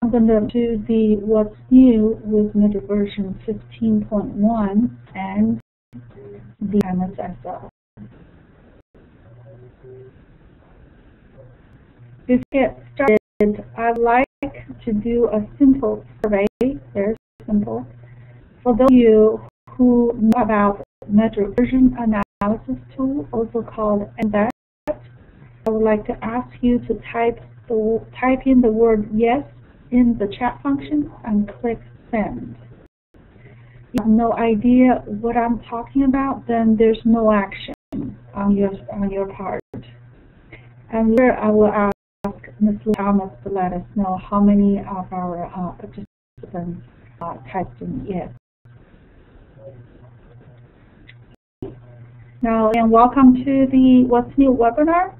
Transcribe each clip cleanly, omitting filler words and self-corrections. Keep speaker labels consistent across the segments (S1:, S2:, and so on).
S1: I'm going to do the what's new with MedDRA version 15.1 and the MSSL. Before we get started, I'd like to do a simple survey, very simple. For those of you who know about MedDRA version analysis tool, also called MedDRA, I would like to ask you to type in the word yes in the chat function and click send. If you have no idea what I'm talking about, then there's no action on your part. And here I will ask Ms. Thomas to let us know how many of our participants typed in yes. Now, and welcome to the What's New webinar.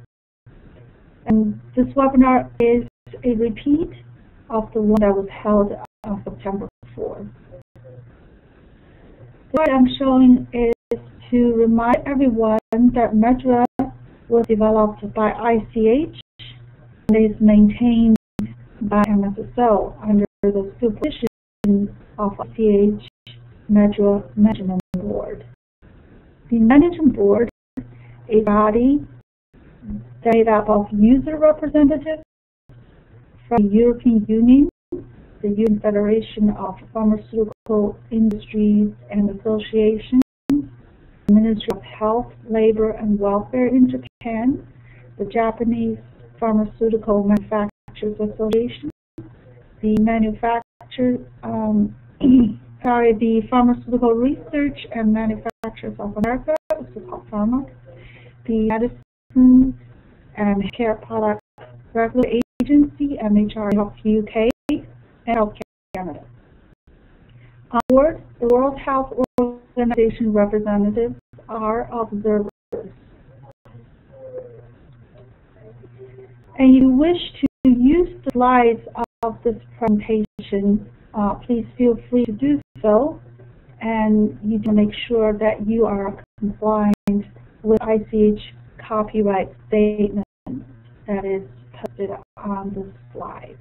S1: And this webinar is a repeat of the one that was held on September 4th. What I'm showing is to remind everyone that MedDRA was developed by ICH and is maintained by MSSL under the supervision of ICH MedDRA Management Board. The Management Board is a body made up of user representatives from the European Union, the European Federation of Pharmaceutical Industries and Associations, the Ministry of Health, Labor and Welfare in Japan, the Japanese Pharmaceutical Manufacturers Association, the the Pharmaceutical Research and Manufacturers of America, also called PhRMA, the Medicines and Care Product Regulatory Agency, MHRA Health UK, and Health Canada. On board, the World Health Organization representatives are observers. And if you wish to use the slides of this presentation, please feel free to do so, and you can make sure that you are compliant with ICH copyright statement that is posted on the slide.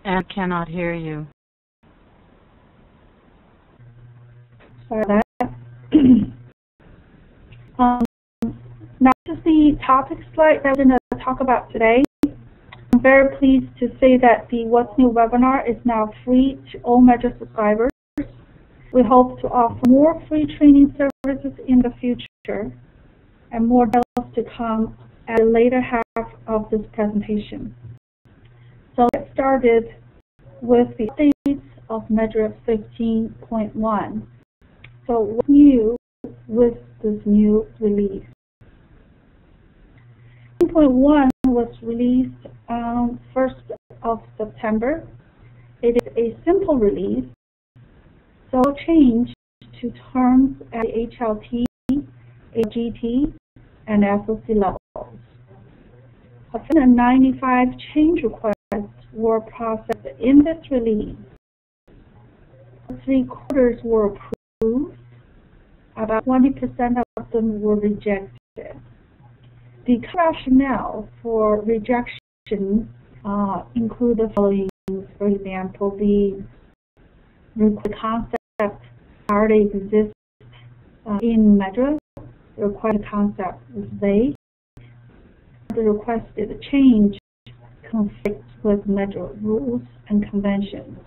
S2: And cannot hear you.
S1: Sorry about that. Now, this is the topic slide that we're going to talk about today. I'm very pleased to say that the What's New webinar is now free to all MedDRA subscribers. We hope to offer more free training services in the future, and more details to come at the later half of this presentation. So let's get started with the updates of MedDRA 15.1. So what's new with this new release? 15.1 was released on 1st of September. It is a simple release, so change to terms at the HLT, AGT, and SOC levels. 195 change requests were processed in this release. 3/4 were approved. About 20% of them were rejected. The rationale for rejection include the following. For example, the concept already exists in MedDRA. The required concept is vague. The requested change conflicts with MedDRA rules and conventions.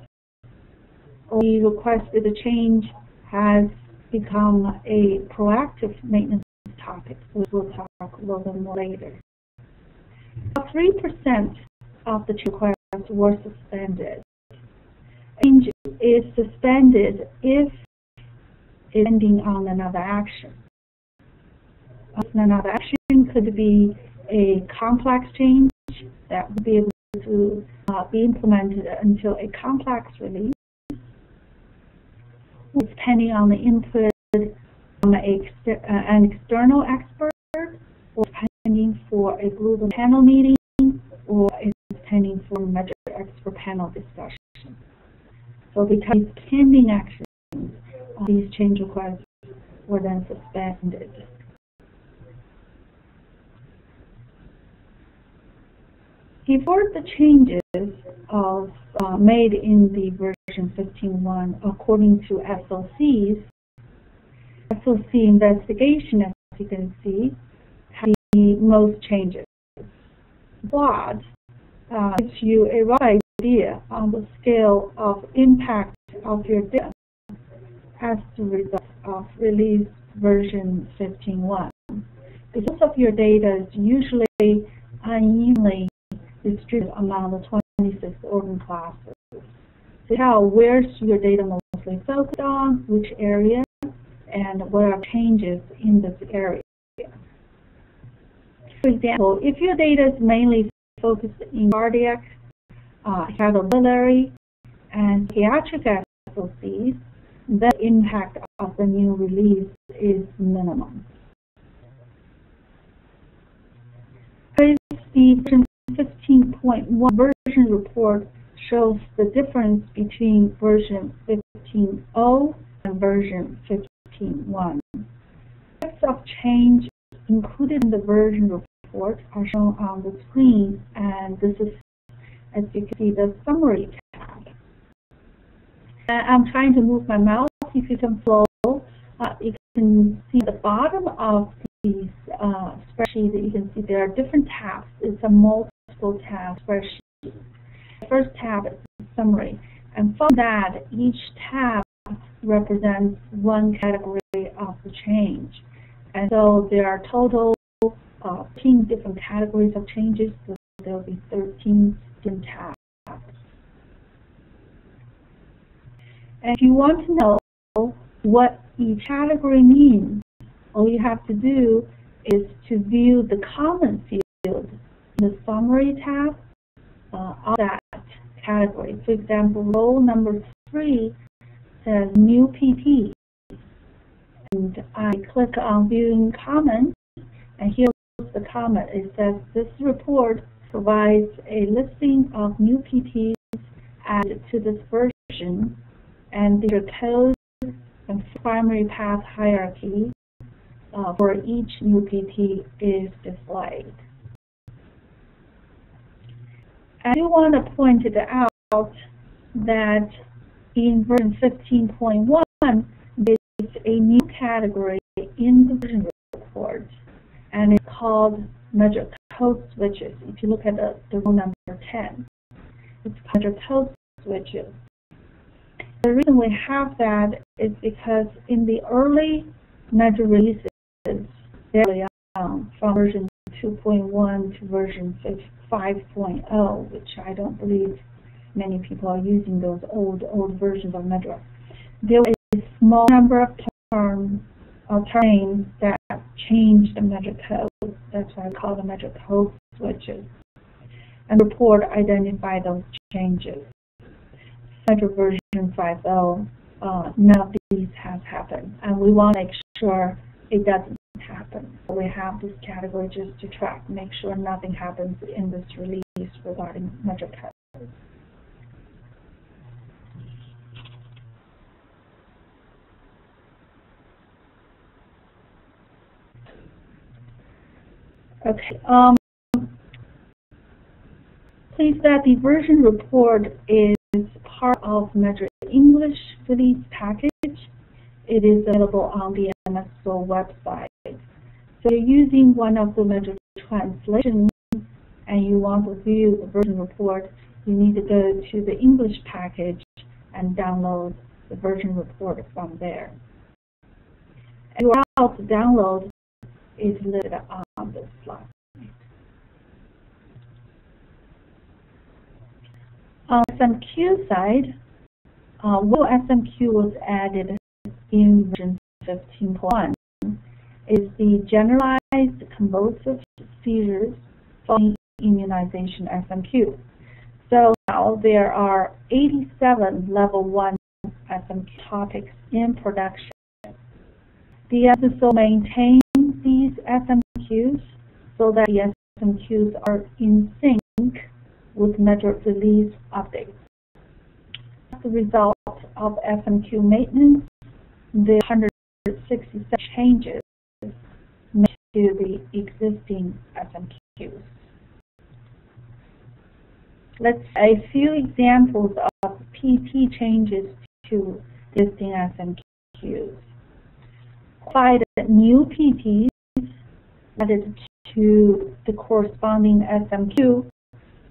S1: The requested change has become a proactive maintenance topic, which we'll talk a little bit more later. 3% of the requests were suspended. Change is suspended if it's pending on another action. Another action could be a complex change that would be able to be implemented until a complex release, depending on the input from an external expert, or pending for a global panel meeting, or it's pending for a MedDRA expert panel discussion. So because pending actions, these change requests were then suspended. Before the changes made in the version 15.1 according to SOC investigation, as you can see, has the most changes. Plot gives you a rough idea on the scale of impact of your data as the result of release version 15.1. Because of your data is usually unevenly distributed among the 26 organ classes. So tell where's your data mostly focused on, which area, and what are changes in this area. For example, if your data is mainly focused in cardiac, cardiovascular, and psychiatric SOCs, the impact of the new release is minimum. The version 15.1 version report shows the difference between version 15.0 and version 15.1. Types of change included in the version report are shown on the screen, and this is, as you can see, the summary tab. I'm trying to move my mouse. If you can follow, you can see at the bottom of these spreadsheet, you can see there are different tabs. It's a multiple tab spreadsheet. The first tab is the summary, and from that, each tab represents one category of the change. And so there are total 13 different categories of changes, so there will be 13 different tabs. And if you want to know what each category means, all you have to do is to view the comment field in the summary tab of that category. For example, row number 3 says new PT, and I click on viewing comments, and here's the comment. It says this report provides a listing of new PTs added to this version, and their code and primary path hierarchy for each new PT is displayed. I do want to point it out that in version 15.1, there's a new category in the version report, and it's called MedDRA code switches. If you look at the row number 10, it's called MedDRA code switches. The reason we have that is because in the early MedDRA releases, early on, from version 2.1 to version 5.0, which I don't believe many people are using those old versions of MedDRA, there was a small number of terms that changed the MedDRA code. That's why we call them MedDRA code switches. And the report identified those changes. MedDRA version 5.0, none of these has happened, and we want to make sure it doesn't happen. We have this category just to track, make sure nothing happens in this release regarding MedDRA code. Okay. Please that the version report is part of MedDRA English release package. It is available on the MSO website. So you're using one of the MedDRA translations and you want to view the version report, you need to go to the English package and download the version report from there. And the URL to download is listed on this slide. On the SMQ side, one SMQ was added in version 15.1 is the generalized convulsive seizures following immunization SMQ. So now there are 87 level 1 SMQ topics in production. The MSSO maintains these SMQs so that the SMQs are in sync with MedDRA release updates. As a result of SMQ maintenance, the 167 changes made to the existing SMQs. Let's see a few examples of PT changes to existing SMQs. Applied new PTs added to the corresponding SMQ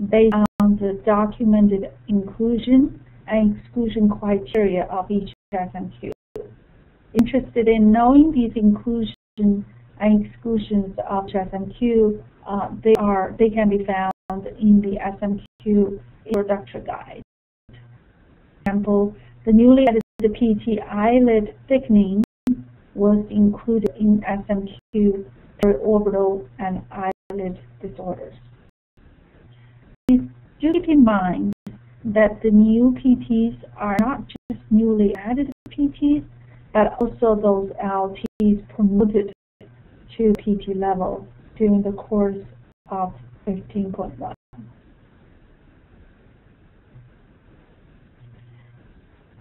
S1: based on the documented inclusion and exclusion criteria of each SMQ. Interested in knowing these inclusion and exclusions of SMQ, they can be found in the SMQ introductory guide. For example, the newly added PT eyelid thickening was included in SMQ periorbital and eyelid disorders. Please do keep in mind that the new PTs are not just newly added PTs, but also those LTs promoted to PT level during the course of 15.1.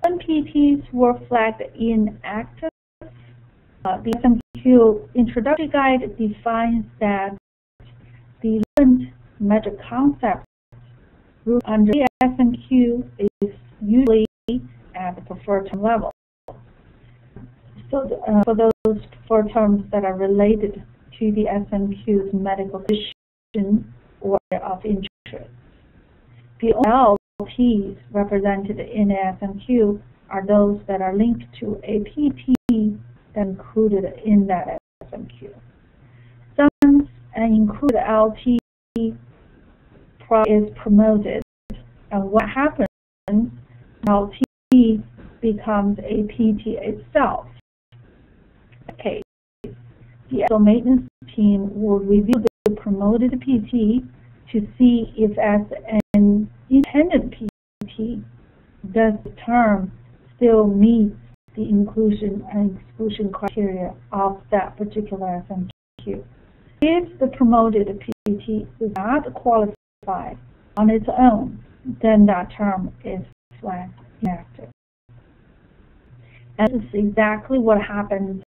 S1: When PTs were flagged inactive, the SMQ introductory guide defines that the relevant MedDRA concept group under the SMQ is usually at the preferred term level. So for those preferred terms that are related to the SMQ's medical condition or of interest. The LPs represented in the SMQ are those that are linked to a PT that included in that SMQ. Sometimes an included LT is promoted, and what happens, LT becomes a PT itself. Okay, the SO maintenance team will review the promoted PT to see if as an independent PT, does the term still meet the inclusion and exclusion criteria of that particular SMQ. If the promoted PT does not qualify on its own, then that term is flagged inactive. And this is exactly what happens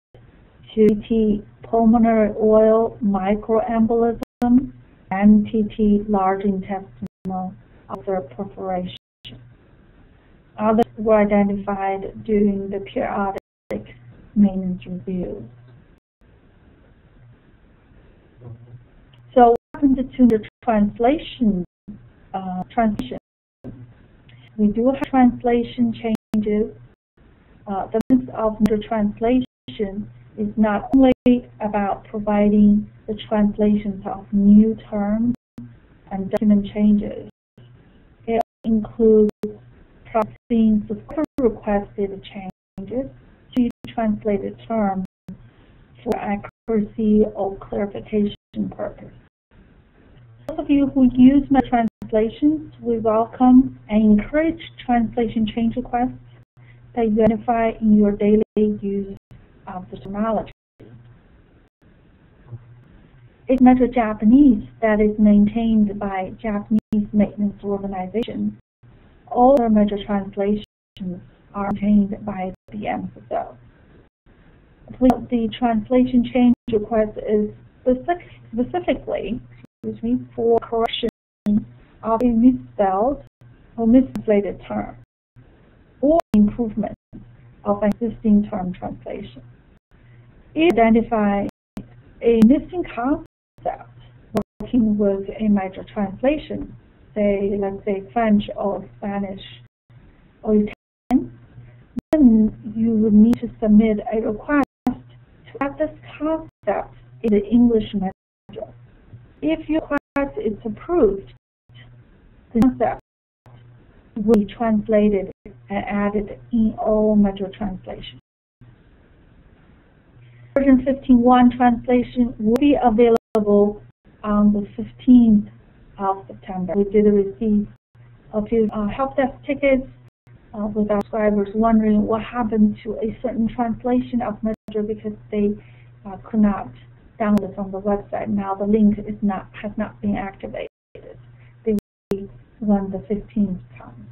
S1: to PT pulmonary oil microembolism and PT large intestinal ulcer perforation. Others were identified during the periodic maintenance review. So what happens to the translation? We do have translation changes. The purpose of the translation is not only about providing the translations of new terms and document changes. It includes processing the requested changes to translated terms for accuracy or clarification purpose. Those of you who use my translations, we welcome and encourage translation change requests that you identify in your daily use of the terminology. It's MedDRA Japanese that is maintained by Japanese Maintenance Organization. All their MedDRA translations are maintained by the MSSO. The translation change request is specifically for correction of a misspelled or mistranslated term, or improvement of an existing term translation. It identifies a missing concept working with a MedDRA translation, say, let's say French or Spanish or Italian, then you would need to submit a request to add this concept in the English MedDRA. If your request is approved, the concept will be translated and added in all MedDRA translations. Version 15.1 translation will be available on the 15th of September. We did receive a few help desk tickets with our subscribers wondering what happened to a certain translation of MedDRA because they could not download it from the website. Now the link has not been activated. They will run the 15th time.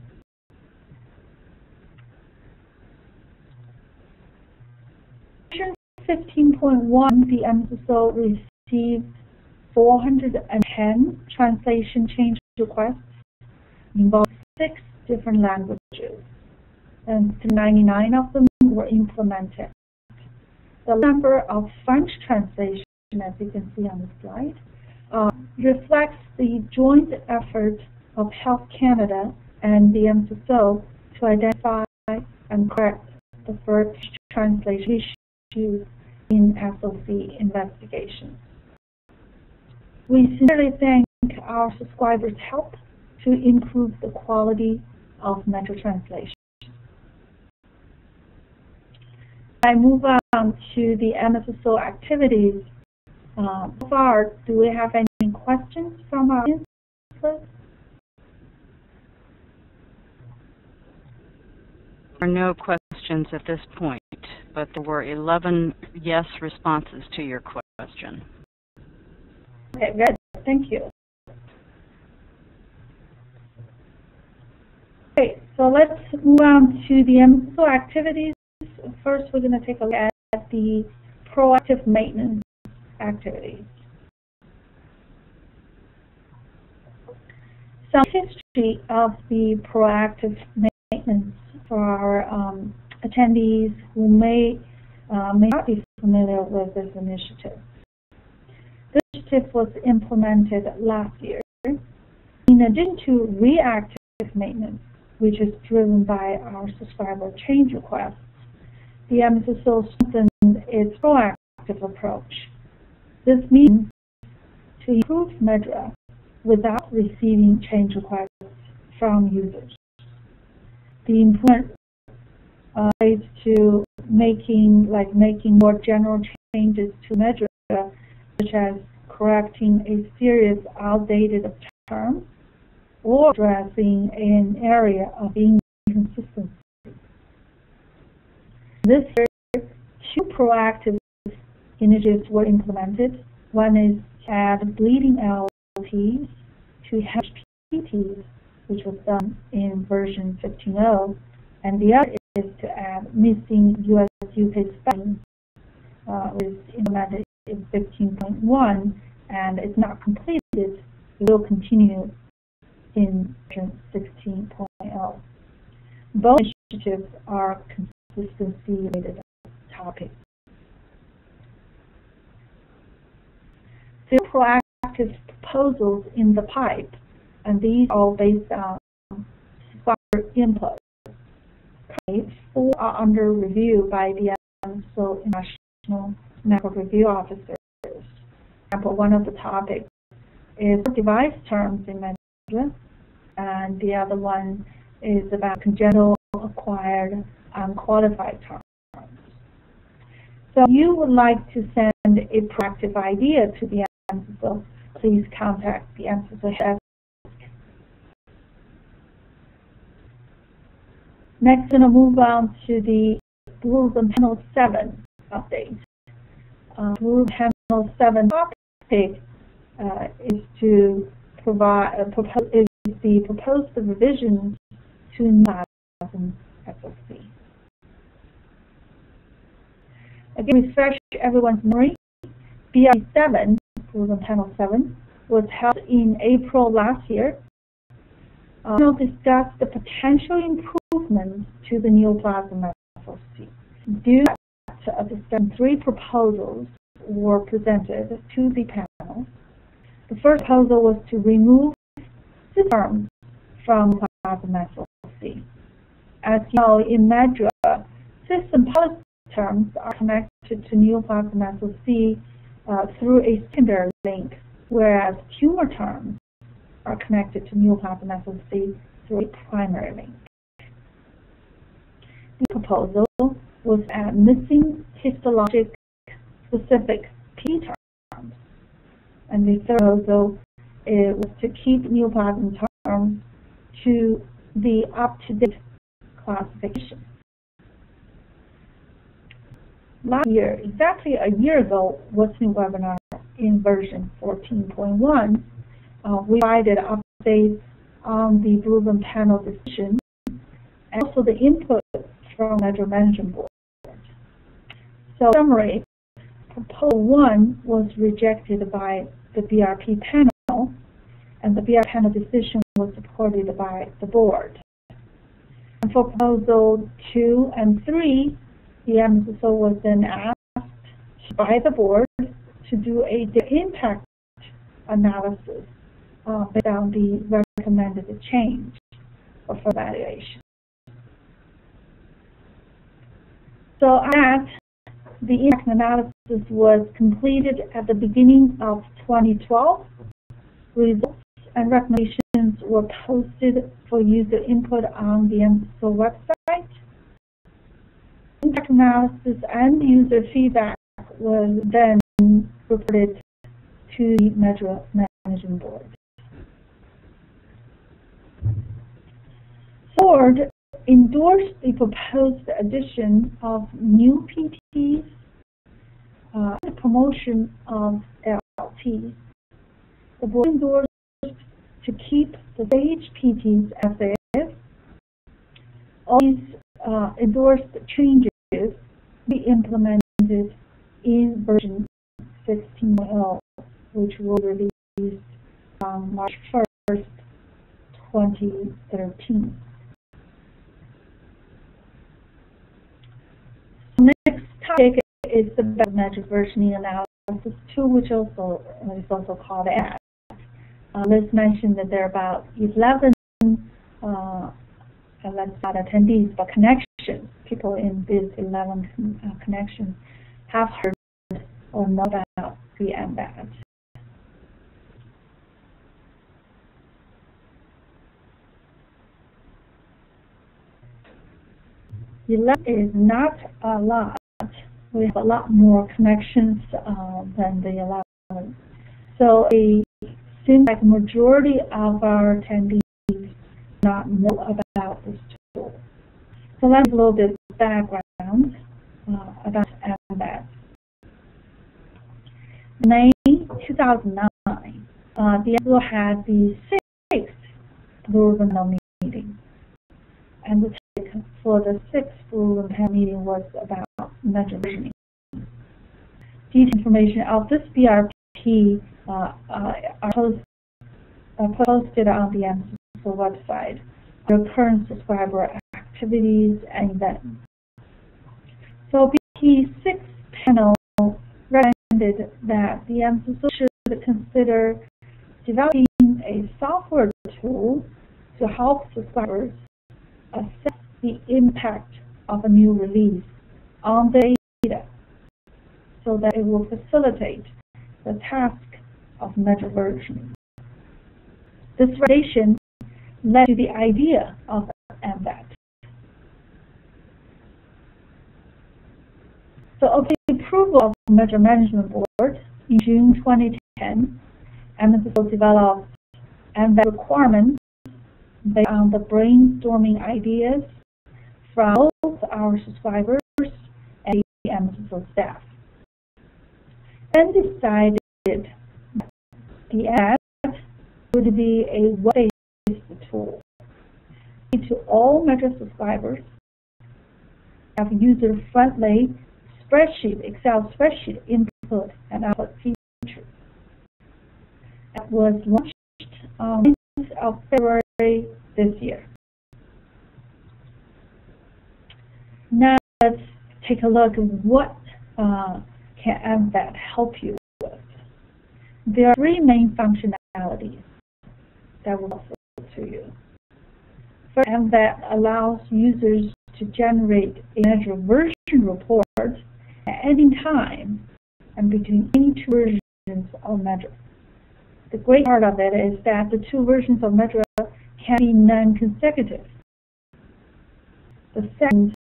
S1: Version 15.1, the MSSO received 410 translation change requests involving 6 different languages, and 99 of them were implemented. The number of French translation, as you can see on the slide, reflects the joint effort of Health Canada and the MSSO to identify and correct the first translation issues in SOC investigations. We sincerely thank our subscribers' help to improve the quality of MedDRA translation. I move on to the MSSO activities. So far, do we have any questions from our audience?
S2: There are no questions at this point, but there were 11 yes responses to your question.
S1: Okay, good. Thank you. Okay, so let's move on to the MSSO activities. First, we're going to take a look at the proactive maintenance activities. Some history of the proactive maintenance for our attendees who may not be familiar with this initiative. This initiative was implemented last year. In addition to reactive maintenance, which is driven by our subscriber change requests, the MSSO strengthened its proactive approach. This means to improve MedDRA without receiving change requests from users. The improvement relates to making more general changes to MedDRA, such as correcting a series of outdated terms or addressing an area of inconsistency. This year, 2 proactive initiatives were implemented. One is to add bleeding LPs to HPTs, which was done in version 15.0, and the other is to add missing US-UK spelling, which is implemented in 15.1, and it's not completed. It will continue in version 16.0. Both initiatives are consistency-related topics. There are proactive proposals in the pipe, and these are based on subscriber input. 4 are under review by the MSSO International Medical Review Officers. For example, one of the topics is device terms in MedDRA, and the other one is about congenital, acquired, unqualified terms. So if you would like to send a proactive idea to the MSSO, please contact the MSSO desk. Next, I'm going to move on to the Blue Ribbon Panel 7 update. Blue Ribbon Panel 7 topic is to provide the proposed revisions to NEOPLASM SOC. Again, refresh everyone's memory. BRC 7, Blue Ribbon Panel 7, was held in April last year. We'll discuss the potential improvements to the neoplasm SOC. Due to 3 proposals were presented to the panel. The first proposal was to remove terms from neoplasm SOC. As you know, in MedDRA, system policy terms are connected to neoplasm SOC through a secondary link, whereas tumor terms are connected to neoplasm SOC through a primary link. The proposal was to add missing histologic specific P terms, and the third proposal was to keep neoplasm terms to the up-to-date classification. Last year, exactly a year ago, What's New webinar in version 14.1, we provided updates on the Blue Ribbon panel decision and also the input from MedDRA Management Board. So, in summary, Proposal 1 was rejected by the BRP panel, and the BRP panel decision was supported by the board. And for Proposal 2 and 3, the MSSO was then asked by the board to do a data impact analysis based on the recommended change for evaluation. So that the impact analysis was completed at the beginning of 2012. Results and recommendations were posted for user input on the MSSO website. Impact analysis and user feedback was then reported to the MedDRA Management Board. The board endorsed the proposed addition of new PTs and the promotion of LLTs. The board endorsed to keep the stage PTs as they is. All these endorsed changes be implemented in version 16.0, which will be released on March 1st, 2013. The next topic is the MedDRA versioning analysis tool, which is also called AD. Let's mention that there are about 11 let's not attendees, but connections. People in these 11 connections have heard or know about the MBAT. The 11 is not a lot. We have a lot more connections than the 11. So it seems like the majority of our attendees do not know about this tool. So let's a little bit of background about MBAT. In May 2009, the MSSO had the 6th Blue Ribbon meeting. And the topic for the 6th Blue Ribbon meeting was about MedDRA versioning. Detailed information of this BRP are posted on the MSSO website. The current subscriber activities and events. So BRP 6 panel recommended that the MSSO should consider developing a software tool to help subscribers assess the impact of a new release on the data so that it will facilitate the task of MedDRA versioning. This recommendation led to the idea of MBAT. So, upon the approval of the MedDRA Management Board in June 2010, MSSO developed MBAT requirements based on the brainstorming ideas from both our subscribers and the MSSO staff. Then decided that the MBAT would be a web-based tool to all MedDRA subscribers, have user-friendly Excel spreadsheet input and output features. That was launched on the 9th of February this year. Now let's take a look at what can MBAT help you with. There are 3 main functionalities that will offer to you. First, MBAT allows users to generate a MedDRA version report at any time and between any 2 versions of MedDRA. The great part of it is that the 2 versions of MedDRA can be non-consecutive. The second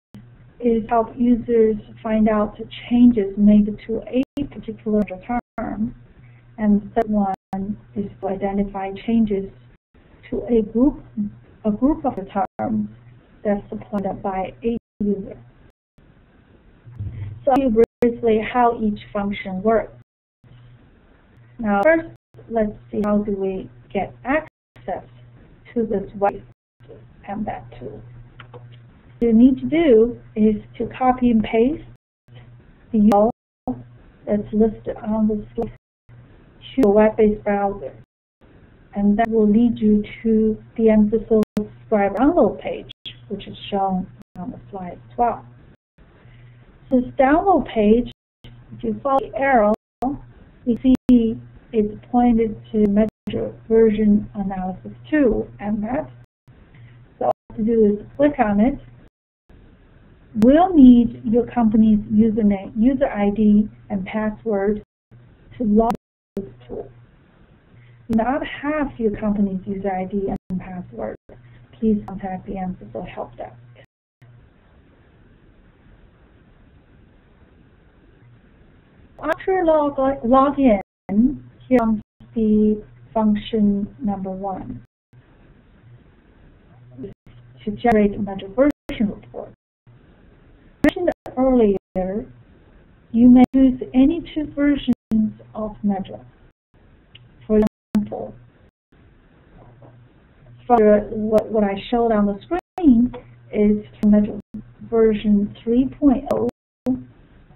S1: is help users find out the changes made to a particular term, and the third one is to identify changes to a group a group of the terms that's supported by a user. So I'll tell you briefly how each function works. Now first, let's see how do we get access to this web MBAT tool. What you need to do is to copy and paste the URL that's listed on the slide to a web-based browser, and that will lead you to the MSSO subscriber download page, which is shown on the slide as well. So this download page, if you follow the arrow, you see it's pointed to MedDRA version analysis 2 MBAT. So all you have to do is click on it. We'll need your company's username, user ID, and password to log into this tool. If you do not have your company's user ID and password, please contact the MSSO help desk. After log in, here comes the function number 1, to generate a MedDRA version report. As mentioned earlier, you may use any 2 versions of MedDRA. For example, what I showed on the screen is MedDRA version 3.0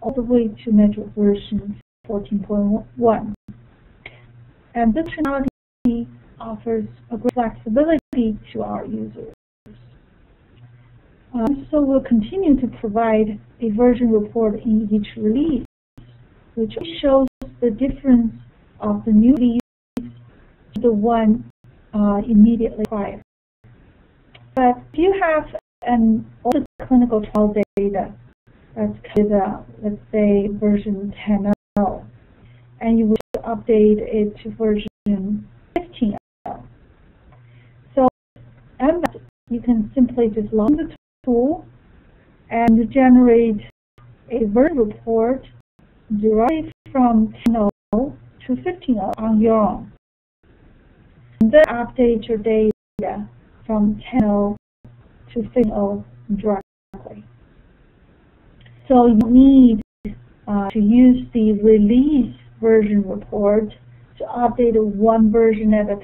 S1: all the way to MedDRA version 14.1. And this functionality offers a great flexibility to our users. So we'll continue to provide a version report in each release, which shows the difference of the new release to the one immediately prior. But if you have an older clinical trial data that's let's say version 10.0, and you wish to update it to version 15.0. So MBAT, you can simply just log the tool and generate a version report directly from 10.0 to 15.0 on your own. And then update your data from 10.0 to 15.0 directly. So you need to use the release version report to update one version at a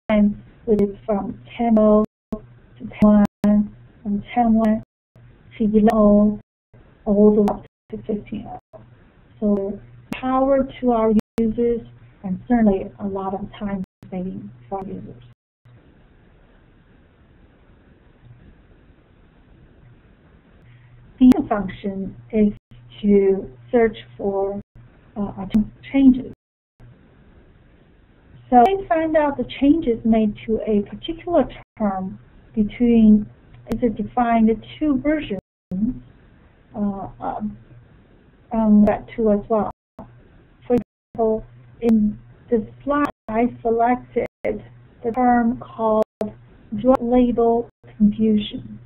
S1: time, which is from 10.0 to 10.1, from 10.1 to 11.0, all the way up to 15.0. So power to our users, and certainly a lot of time saving for our users. The other function is to search for changes. So we find out the changes made to a particular term between either defined 2 versions on that tool as well. For example, in the slide, I selected the term called drug label confusion.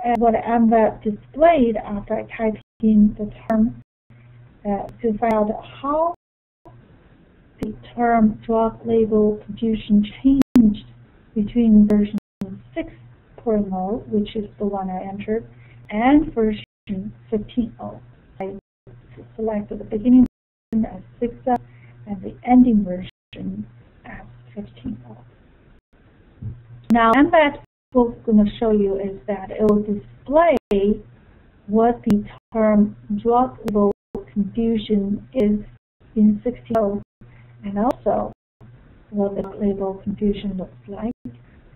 S1: And what MBAT displayed after I typed in the term to find out how the term drug label confusion changed between version 6.0, which is the one I entered, and version 15.0. I selected the beginning version as 6.0 and the ending version as 15.0. Now, MBAT what we're going to show you is that it will display what the term drug label confusion is in 16.0, and also what the label confusion looks like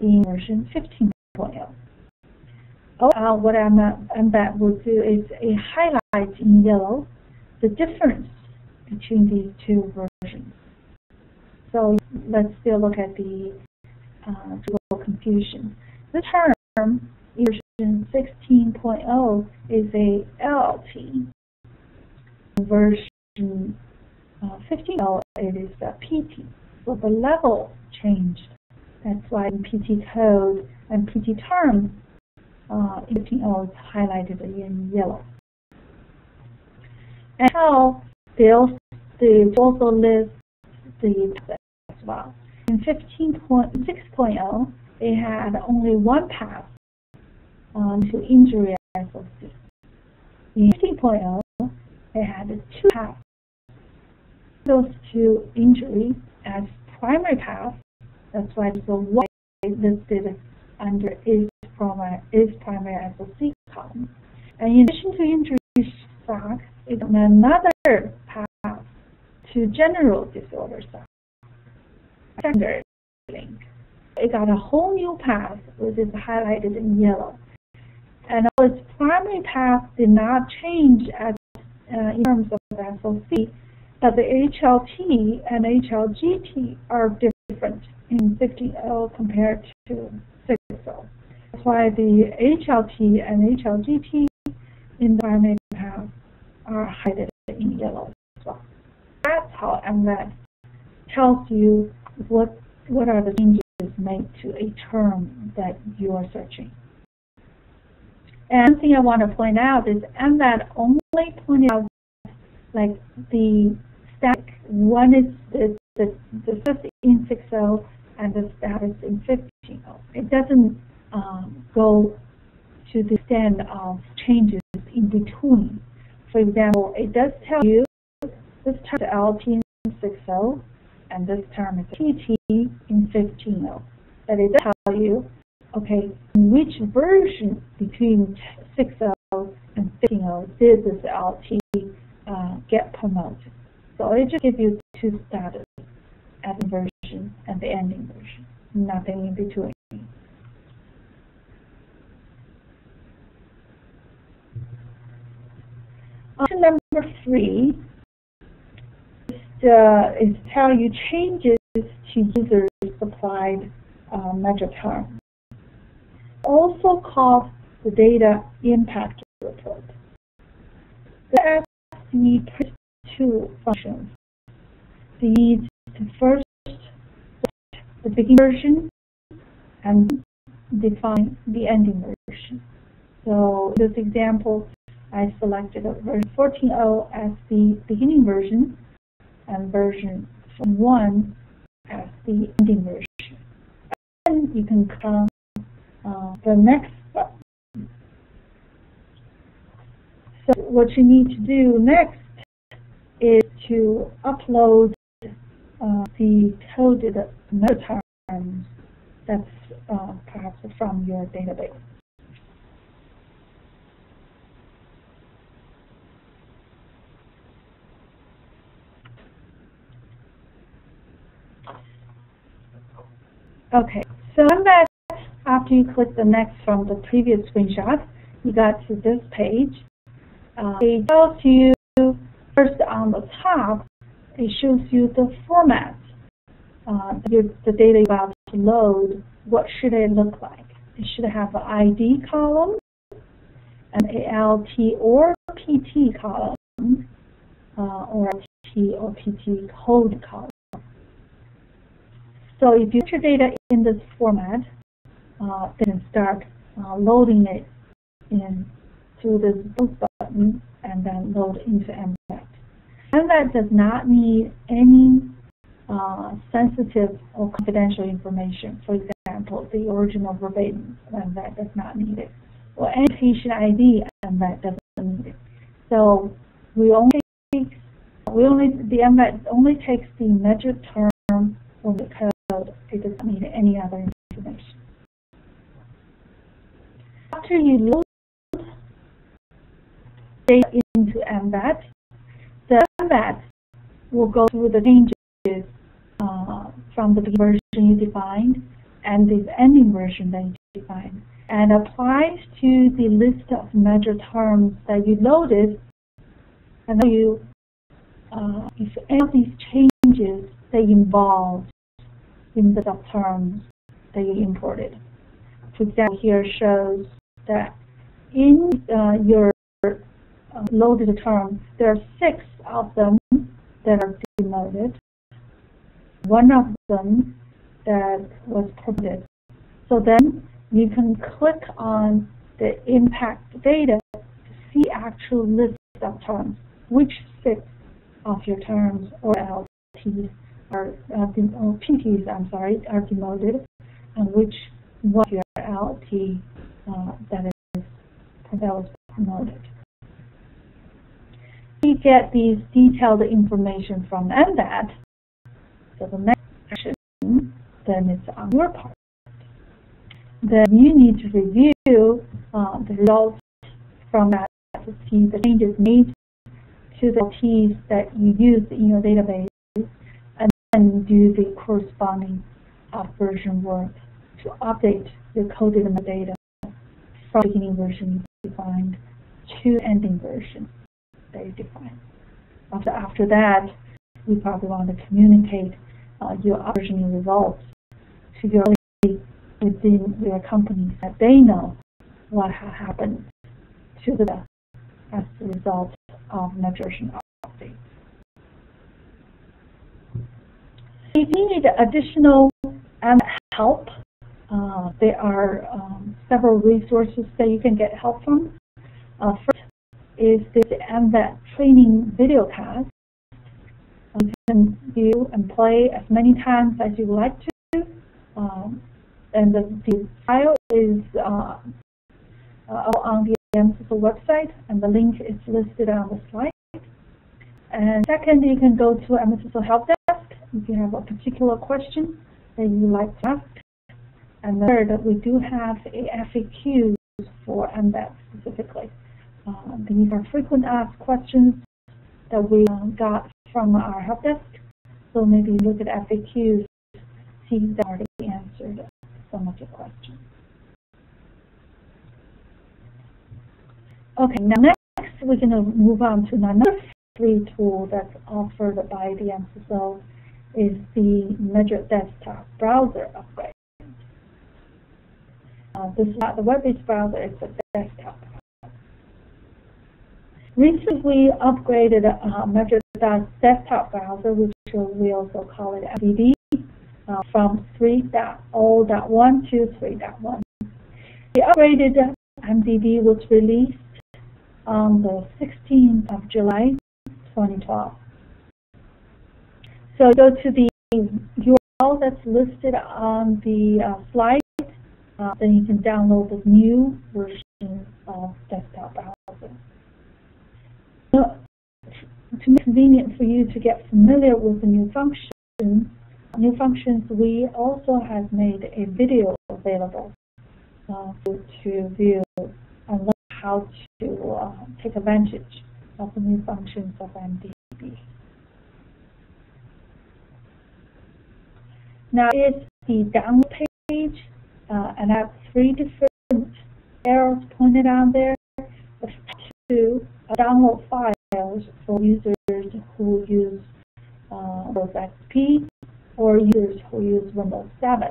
S1: in version 15.0. What MBAT will do is a highlight in yellow the difference between these 2 versions. So let's still look at the label confusion. The term in version 16.0 is a LLT. In version 15.0 it is a PT. So the level changed. That's why in PT code and PT term in 15.0 is highlighted in yellow. And how they also list the as well. In 6.0 they had only one pass to injury SOC. In 15.0, they had two paths. Those two injury as primary path. That's why the Y listed under is primary SOC column. And in addition to injury SOC, it's another path to general disorder SOC. Secondary link. It got a whole new path, which is highlighted in yellow. And its primary path did not change in terms of SOC, but the HLT and HLGT are different in 15.0 compared to 6.0. That's why the HLT and HLGT in the primary path are highlighted in yellow as well. That's how MVAT tells you what are the changes made to a term that you are searching. And one thing I want to point out is MVAT only pointed out like the static. One is the status in 6.0 and the status in 15.0. It doesn't go to the extent of changes in between. For example, it does tell you this term is LT in 6.0 and this term is PT in 15.0. But it does tell you, okay, in which version between 6.0 and 15.0 did this LT get promoted. So it just gives you two status at the version and the ending version, nothing in between. Option number 3 is tell you changes to users supplied measure term. Also called the data impact report. The SC print two functions. They need to first the beginning version and define the ending version. So in this example, I selected version 14.0 as the beginning version and version 1 as the ending version. And you can click on the next button. So what you need to do next is to upload the coded meta terms that's perhaps from your database. Okay, so after you click the next from the previous screenshot, you got to this page. It tells you first on the top, it shows you the format. The data you're about to load, what should it look like? It should have an ID column, an ALT or PT column, or LT or PT code column. So if you enter data in this format, then start loading it in through this boost button and then load into MVAT. MVAT does not need any sensitive or confidential information. For example, the original verbatim, MVAT does not need it. Or any patient ID, MVAT doesn't need it. So the MVAT only takes the measured term from the code. It doesn't need any other information. After you load data into MVAT, the MVAT will go through the changes from the version you defined and the ending version that you defined, and applies to the list of measure terms that you loaded, and then you if any of these changes they involve in the subterms that you imported. For example, here shows that in your loaded term, there are 6 of them that are demoted, 1 of them that was promoted. So then you can click on the impact data to see actual list of terms, which 6 of your terms or LTs are PTs, are demoted, and which what your LT that was promoted. We get these detailed information from MDAT, so the next action then it's on your part. Then you need to review the results from that to see the changes made to the LTs that you used in your database, and then do the corresponding version work to update your coded metadata from the beginning version you defined to ending version that you defined. After that, you probably want to communicate your versioning results to your within your company, that they know what happened to the data as a result of version updates. If you need additional help, there are several resources that you can get help from. First is this MVET training video cast. You can view and play as many times as you like to. And the file is on the MSSL website, and the link is listed on the slide. And second, you can go to MSSL Help Desk if you have a particular question that you like to ask. And third, we do have a FAQs for MDAT specifically. These are frequent asked questions that we got from our help desk. So maybe look at FAQs, see if they already answered some of your questions. Okay, now next we're going to move on to another free tool that's offered by the MSSL is the MedDRA desktop browser upgrade. This is not the web-based browser, it's a desktop. Recently, we upgraded MedDRA desktop browser, which we also call it MDB, from 3.0.1 to 3.1. The upgraded MDB was released on the 16th of July, 2012. So go to the URL that's listed on the slide. Then you can download the new version of desktop browser. To make it convenient for you to get familiar with the new functions, we also have made a video available to view and learn how to take advantage of the new functions of MDB. Now it's the download page, and I have 3 different arrows pointed out there. The first 2 download files for users who use Windows XP or users who use Windows 7.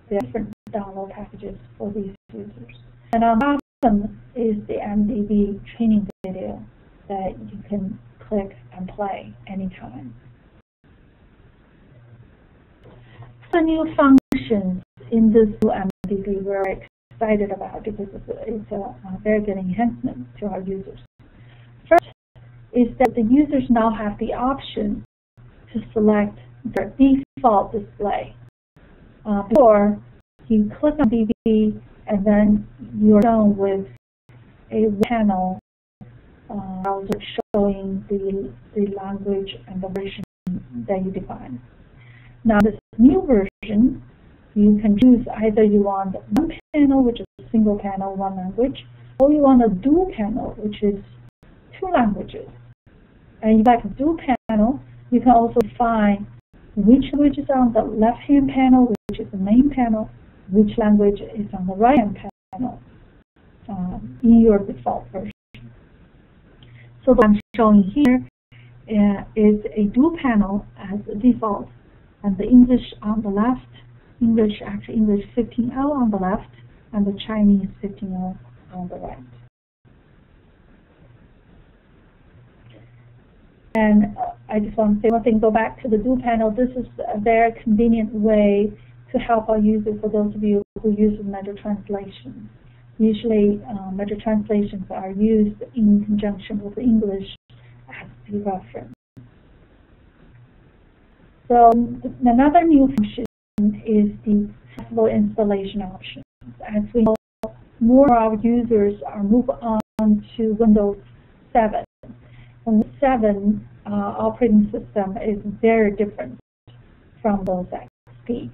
S1: There are different download packages for these users. And on the bottom is the MDB training video that you can click and play anytime. The new functions in this new MDB we're excited about because it's a very good enhancement to our users. First is that the users now have the option to select their default display. Before, you click on MDB and then you're done with a panel browser showing the language and the version that you define. Now this new version, you can choose either you want one panel, which is a single panel, one language, or you want a dual panel, which is 2 languages. And if you like a dual panel, you can also define which language is on the left-hand panel, which is the main panel, which language is on the right-hand panel in your default version. So what I'm showing here is a dual panel as a default, and the English on the left, English 15L on the left, and the Chinese 15L on the right. And I just want to say one thing, go back to the dual panel. This is a very convenient way to help our users, for those of you who use MedDRA translation. Usually, MedDRA translations are used in conjunction with English as the reference. So another new function is the flexible installation options. As we know, more of our users are moving on to Windows 7. And Windows 7 operating system is very different from Windows XP.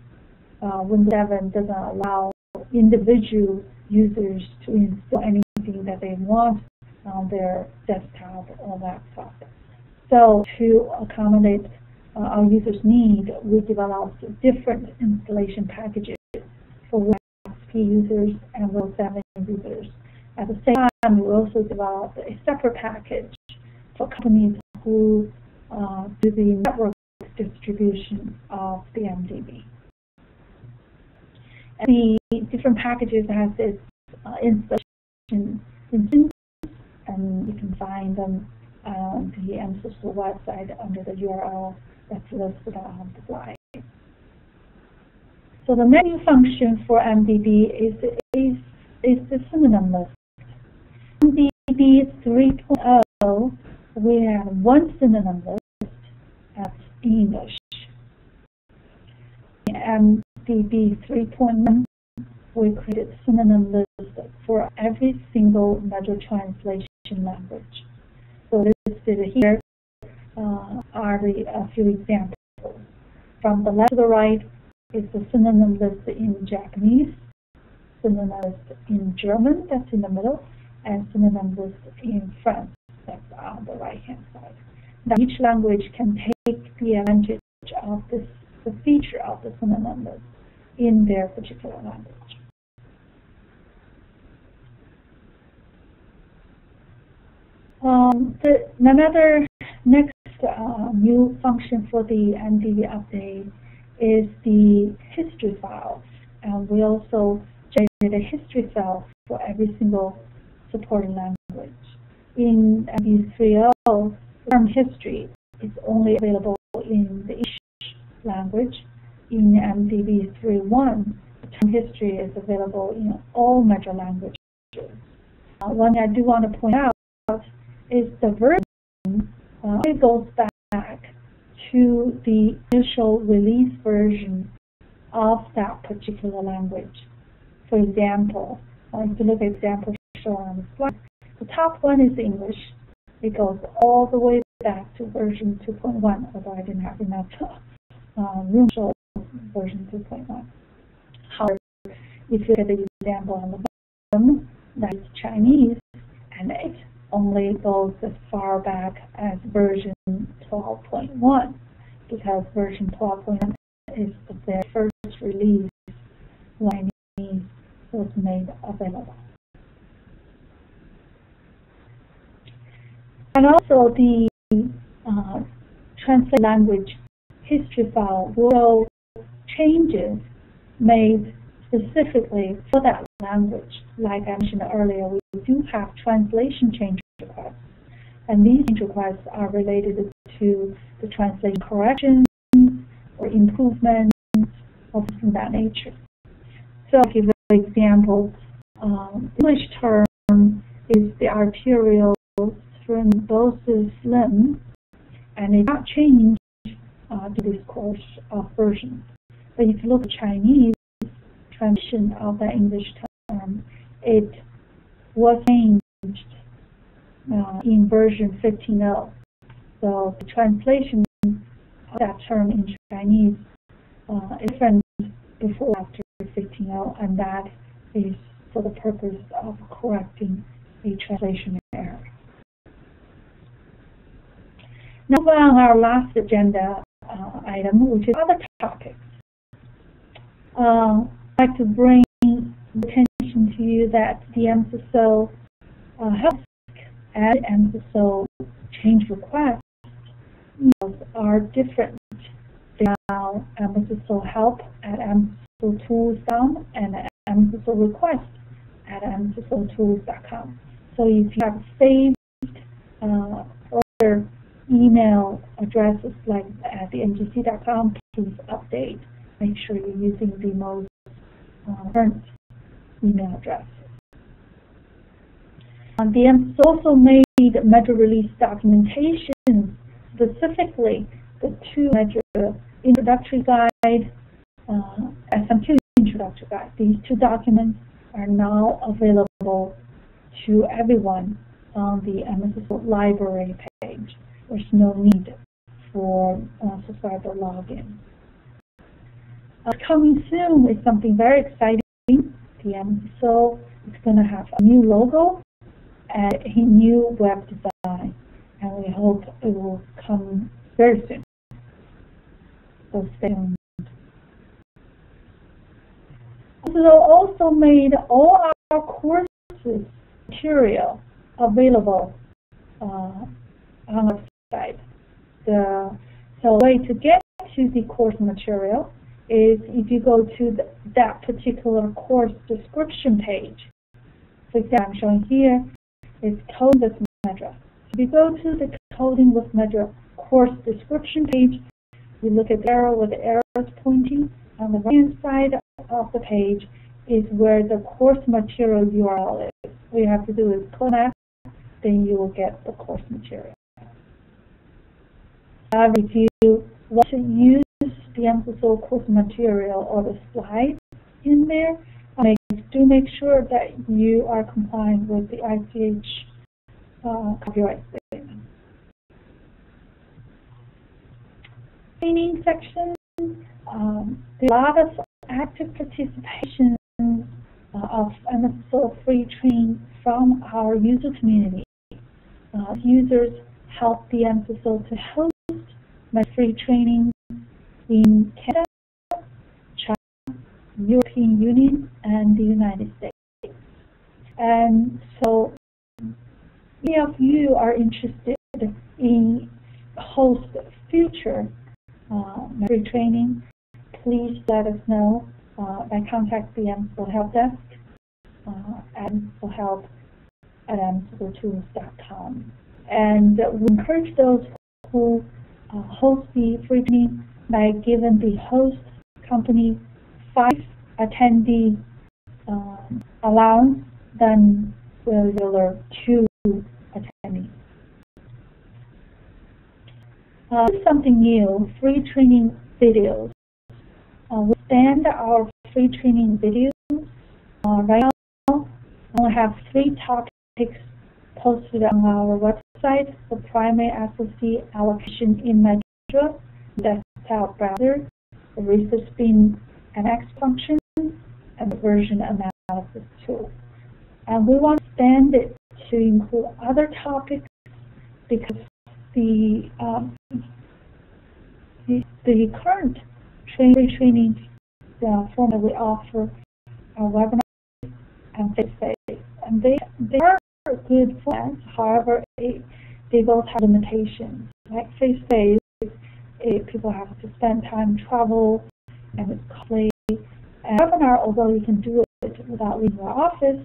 S1: Windows 7 doesn't allow individual users to install anything that they want on their desktop or laptop. So to accommodate our users' need, we developed different installation packages for Windows XP users and Windows 7 users. At the same time, we also developed a separate package for companies who do the network distribution of the MDB. And the different packages has its installation instance, and you can find them on the MSocial website under the URL that's listed on the slide. So the menu function for MDB is the synonym list. MDB 3.0, we have one synonym list, that's English. MDB 3.1, we created synonym list for every single MedDRA translation language. So listed here are a few examples. From the left to the right is the synonym list in Japanese, synonym list in German, that's in the middle, and synonym list in French, that's on the right-hand side. Now each language can take the advantage of the feature of the synonym list in their particular language. Another next new function for the MDB update is the history files, and we also generated a history file for every single supported language. In MDB 3.0, the term history is only available in the English language. In MDB 3.1, the term history is available in all MedDRA languages. One thing I do want to point out is the version it goes back to the initial release version of that particular language. For example, if you look at examples shown on the slide, the top one is English. It goes all the way back to version 2.1, although I didn't have enough room to show version 2.1. However, if you look at the example on the bottom, that is Chinese, and it only goes as far back as version 12.1, because version 12.1 is the very first release when Chinese was made available. And also the translate language history file will show changes made specifically for that language. Like I mentioned earlier, we do have translation change requests, and these change requests are related to the translation corrections or improvements of that nature. So I'll give an example. The English term is the arterial thrombosis limb, and it not changed to this course of version. But if you look at Chinese translation of that English term, it was changed in version 15.0. So the translation of that term in Chinese is different before and after 15.0, and that is for the purpose of correcting a translation error. Now on our last agenda item, which is other topics. I'd like to bring attention to you that the MSocial help and MSocial change requests are different. Now MSocial help at MSocialTools.com and MSocial request at MSocialTools.com. So if you have saved other email addresses like at the MGC.com, please update. Make sure you're using the most current email address. The MSocial also made MedDRA release documentation, specifically the two MedDRA introductory guide, SM2 introductory instructor guide. These two documents are now available to everyone on the MSSO library page. There's no need for subscriber login. Coming soon is something very exciting. The MSSO is going to have a new logo and a new web design, and we hope it will come very soon. So stay tuned. So also made all our courses material available on our website. So the way to get to the course material is if you go to that particular course description page. For example, I'm showing here is Coding with MedDRA. If you go to the Coding with MedDRA course description page, you look at the arrow where the arrow is pointing. On the right-hand side of the page is where the course material URL is. All you have to do is click that, then you will get the course material. If you want to use the MSSO course material or the slides in there, do make sure that you are complying with the ICH copyright statement. Training section, there's a lot of active participation of MSSO free training from our user community. Users help the MSSO to host free training in Canada, China, European Union, and the United States. And so, many of you are interested in host future free training, please let us know by contact the MSSO help desk at mssohelp@mssoTools.com. And we encourage those who host the free training by giving the host company 5 attendee allowance than regular 2 attendees. This is something new, free training videos. We expand our free training videos. Right now, we have 3 topics posted on our website: the primary SOC allocation in MedDRA, desktop browser, the research bin and X function, and the version analysis tool. And we want to expand it to include other topics because the current training format we offer are webinars and face-to-face, and they are good formats. However, they both have limitations. Like face-to-face, people have to spend time travel, and it's costly. And webinar, although you can do it without leaving your office,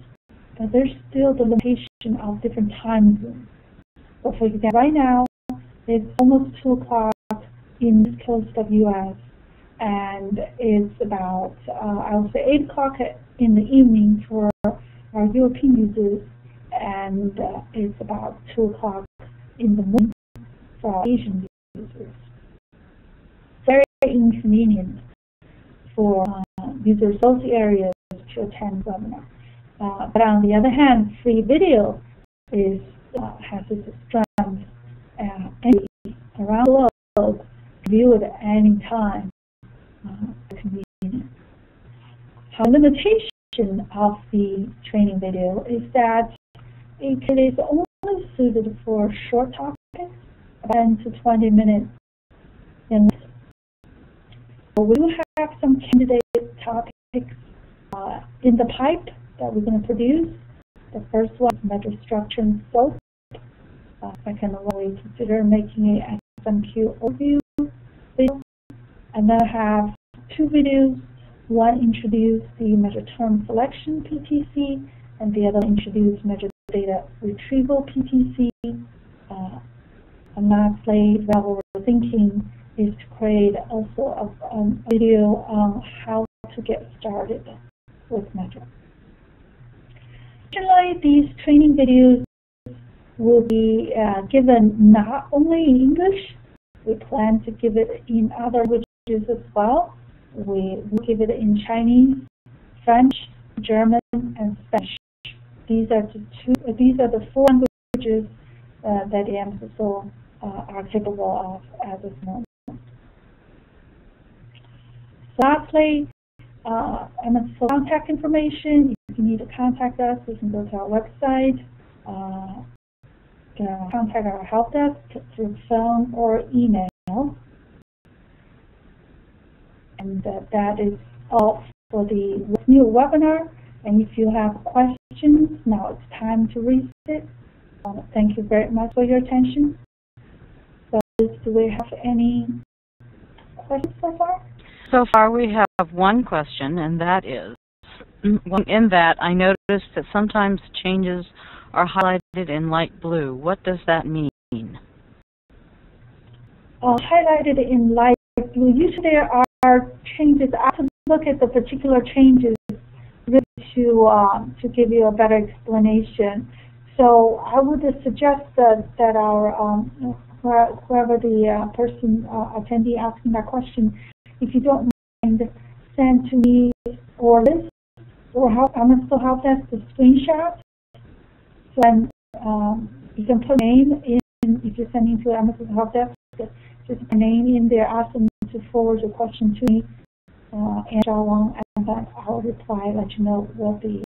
S1: but there's still the limitation of different time zones. So for example, right now, it's almost 2 o'clock in the coast of U.S., and it's about, I would say, 8 o'clock in the evening for our European users, and it's about 2 o'clock in the morning for our Asian users. Very inconvenient for users of those areas to attend webinar. But on the other hand, free video has its strength around the globe, view it at any time. Convenient. The limitation of the training video is that it is only suited for short topics, 10 to 20 minutes in length. So we do have some candidate topics in the pipe that we're going to produce. The first one is MedDRA structure and scope. Second one, we consider making a SMQ overview video. And then I have 2 videos. One introduced the MedDRA term selection PTC, and the other introduced MedDRA data retrieval PTC. And lastly, what we're thinking is to create also a video on how to get started with MedDRA. Additionally, these training videos will be given not only in English. We plan to give it in other languages as well. We will give it in Chinese, French, German, and Spanish. These are the 4 languages that the MSSO are capable of at this moment. Lastly, MSSO contact information. If you need to contact us, you can go to our website, you can contact our help desk through phone or email. And that is all for the new webinar. And if you have questions, now it's time to read it. Thank you very much for your attention. So, do we have any questions so far?
S2: So far we have one question, and that is, in that I noticed that sometimes changes are highlighted in light blue. What does that mean?
S1: Highlighted in light blue. Usually there are changes. I have to look at the particular changes really to give you a better explanation. So I would suggest that our whoever the person attendee asking that question, if you don't mind, send to me or Liz or MSSO help desk the screenshot. So then you can put name in if you're sending to MSSO help desk. Just put name in there. Ask them to forward your question to me, and then I'll reply, let you know what the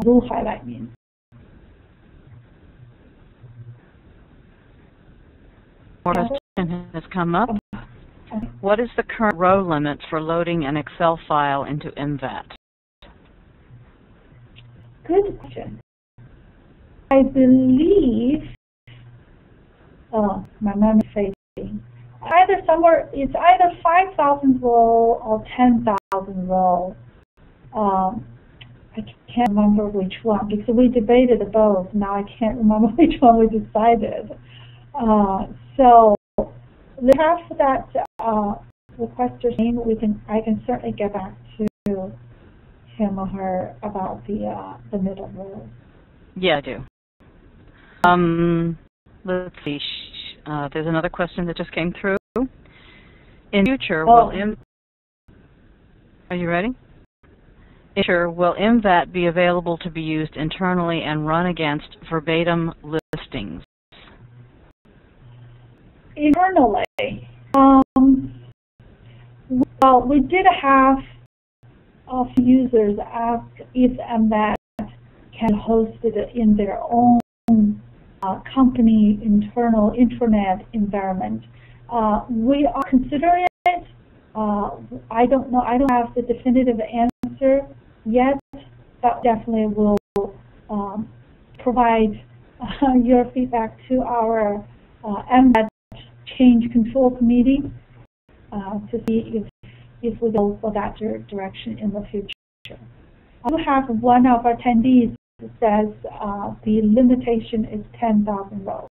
S1: blue highlight means.
S2: More question has come up. What is the current row limit for loading an Excel file into MVAT?
S1: Good question. I believe, my memory is fading. It's either 5,000 row or 10,000 row. I can't remember which one because we debated both. Now I can't remember which one we decided. So we have that requester's name. I can certainly get back to him or her about the middle row.
S2: Yeah, I do. Let's see. There's another question that just came through. In future, are you ready? In future, will MVAT be available to be used internally and run against verbatim listings?
S1: Internally, well, we did have a few users ask if MVAT can host it in their own company internal intranet environment. We are considering it. I don't know. I don't have the definitive answer yet. That definitely will provide your feedback to our MVAT Change Control Committee to see if we go for that direction in the future. I do have one of our attendees that says the limitation is 10,000 rows.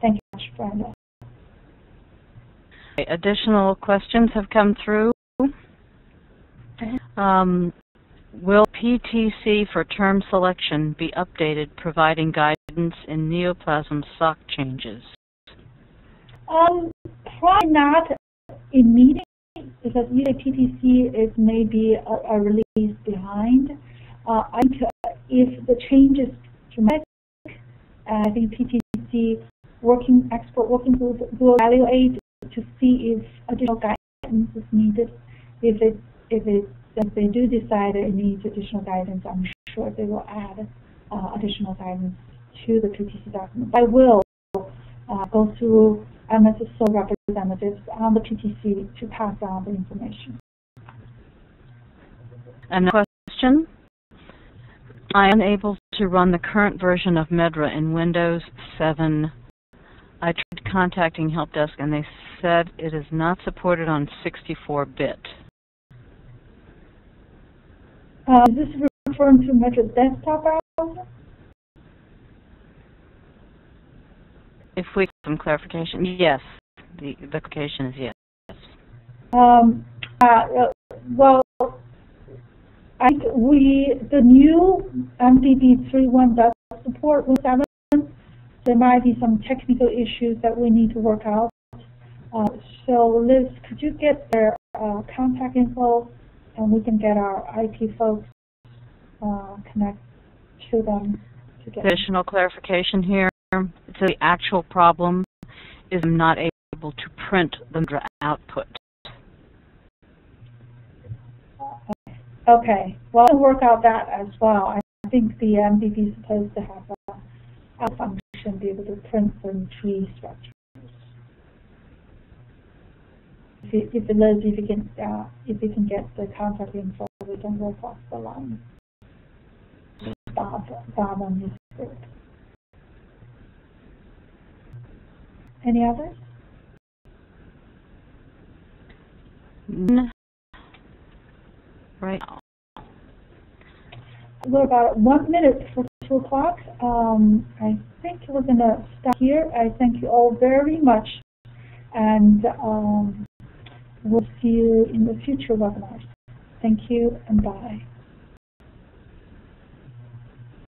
S1: Thank you much, Brenda.
S2: Additional questions have come through. Will PTC for term selection be updated, providing guidance in neoplasm sock changes?
S1: Probably not immediately, because usually PTC is maybe a release behind. I think if the change is dramatic, I think PTC expert working group will evaluate to see if additional guidance is needed. If they do decide it needs additional guidance, I'm sure they will add additional guidance to the PTC document. I will go through MSSO representatives on the PTC to pass on the information.
S2: Another question. I am unable to run the current version of MedDRA in Windows 7. I tried contacting Help Desk and they said it is not supported on 64-bit.
S1: Is this referring to MedDRA desktop browser?
S2: If we get some clarification, yes. The clarification is yes.
S1: Well, the new MDB 3.1 does support Windows 7. There might be some technical issues that we need to work out. So Liz, could you get their contact info and we can get our IT folks connect to them to get
S2: additional clarification here. So the actual problem is I'm not able to print the MedDRA output.
S1: Okay, well, I'll work out that as well. I think the MVP is supposed to have a function, be able to print some tree structures. If you can get the contact info, we can work off the line. Bob on his group. Any others?
S2: Right now.
S1: We're about 1 minute for 2 o'clock. I think we're going to stop here. I thank you all very much, and we'll see you in the future webinars. Thank you, and bye.